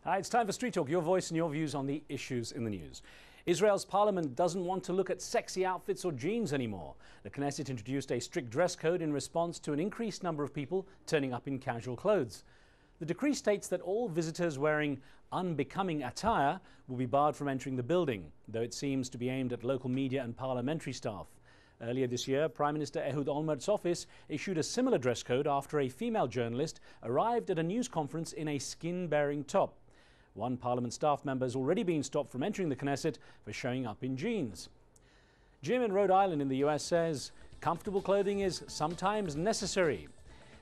Hi, it's time for Street Talk, your voice and your views on the issues in the news. Israel's parliament doesn't want to look at sexy outfits or jeans anymore. The Knesset introduced a strict dress code in response to an increased number of people turning up in casual clothes. The decree states that all visitors wearing unbecoming attire will be barred from entering the building, though it seems to be aimed at local media and parliamentary staff. Earlier this year, Prime Minister Ehud Olmert's office issued a similar dress code after a female journalist arrived at a news conference in a skin-bearing top. One Parliament staff member has already been stopped from entering the Knesset for showing up in jeans. Jim in Rhode Island in the US says comfortable clothing is sometimes necessary.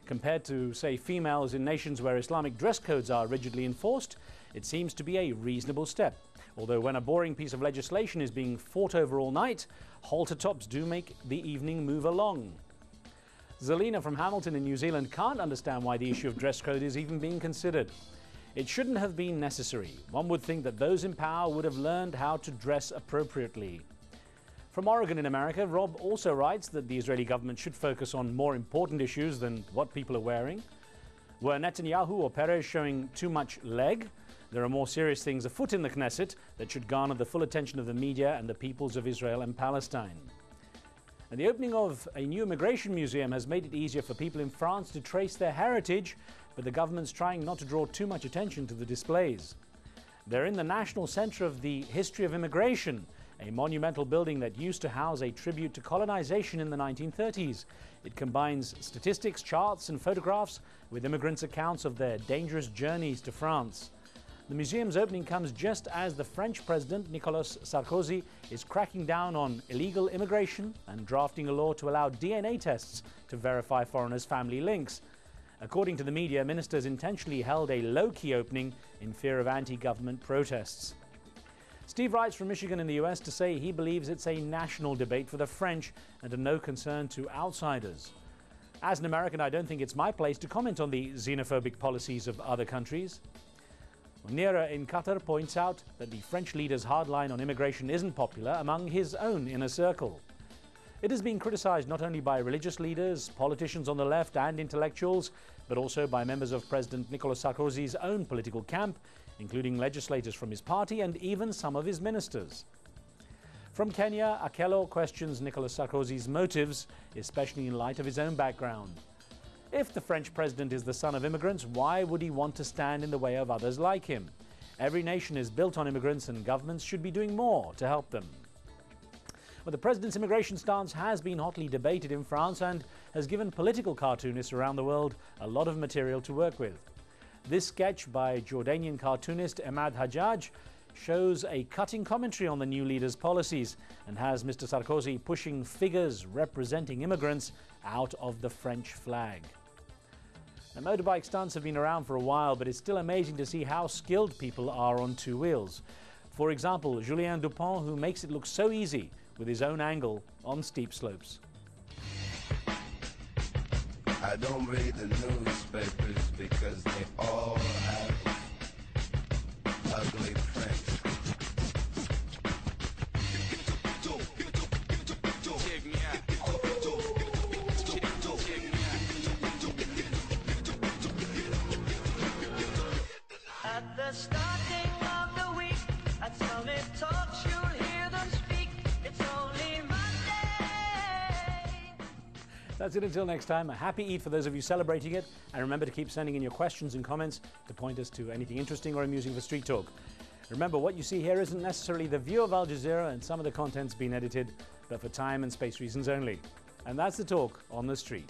Compared to, say, females in nations where Islamic dress codes are rigidly enforced, it seems to be a reasonable step. Although when a boring piece of legislation is being fought over all night, halter tops do make the evening move along. Zelina from Hamilton in New Zealand can't understand why the issue of dress code is even being considered. It shouldn't have been necessary. One would think that those in power would have learned how to dress appropriately. From Oregon in America, Rob also writes that the Israeli government should focus on more important issues than what people are wearing. Were Netanyahu or Perez showing too much leg? There are more serious things afoot in the Knesset that should garner the full attention of the media and the peoples of Israel and Palestine. And the opening of a new immigration museum has made it easier for people in France to trace their heritage, but the government's trying not to draw too much attention to the displays. They're in the National Center of the History of Immigration, a monumental building that used to house a tribute to colonization in the 1930s. It combines statistics, charts and photographs with immigrants' accounts of their dangerous journeys to France. The museum's opening comes just as the French President Nicolas Sarkozy is cracking down on illegal immigration and drafting a law to allow DNA tests to verify foreigners' family links. According to the media, ministers intentionally held a low-key opening in fear of anti-government protests. Steve writes from Michigan in the US to say he believes it's a national debate for the French and of no concern to outsiders. As an American, I don't think it's my place to comment on the xenophobic policies of other countries. Nira in Qatar points out that the French leader's hardline on immigration isn't popular among his own inner circle. It has been criticized not only by religious leaders, politicians on the left and intellectuals, but also by members of President Nicolas Sarkozy's own political camp, including legislators from his party and even some of his ministers. From Kenya, Akello questions Nicolas Sarkozy's motives, especially in light of his own background. If the French president is the son of immigrants, why would he want to stand in the way of others like him? Every nation is built on immigrants and governments should be doing more to help them. But the president's immigration stance has been hotly debated in France and has given political cartoonists around the world a lot of material to work with. This sketch by Jordanian cartoonist Emad Hajjaj shows a cutting commentary on the new leader's policies and has Mr. Sarkozy pushing figures representing immigrants out of the French flag. Now, motorbike stunts have been around for a while, but it's still amazing to see how skilled people are on two wheels. For example, Julien Dupont, who makes it look so easy with his own angle on steep slopes. I don't read the newspapers because they all have ugly prints. At the starting of the week, at Summit Talks, you'll hear them speak. It's only Monday. That's it until next time. A happy Eid for those of you celebrating it. And remember to keep sending in your questions and comments to point us to anything interesting or amusing for Street Talk. Remember, what you see here isn't necessarily the view of Al Jazeera, and some of the content's been edited, but for time and space reasons only. And that's the talk on the street.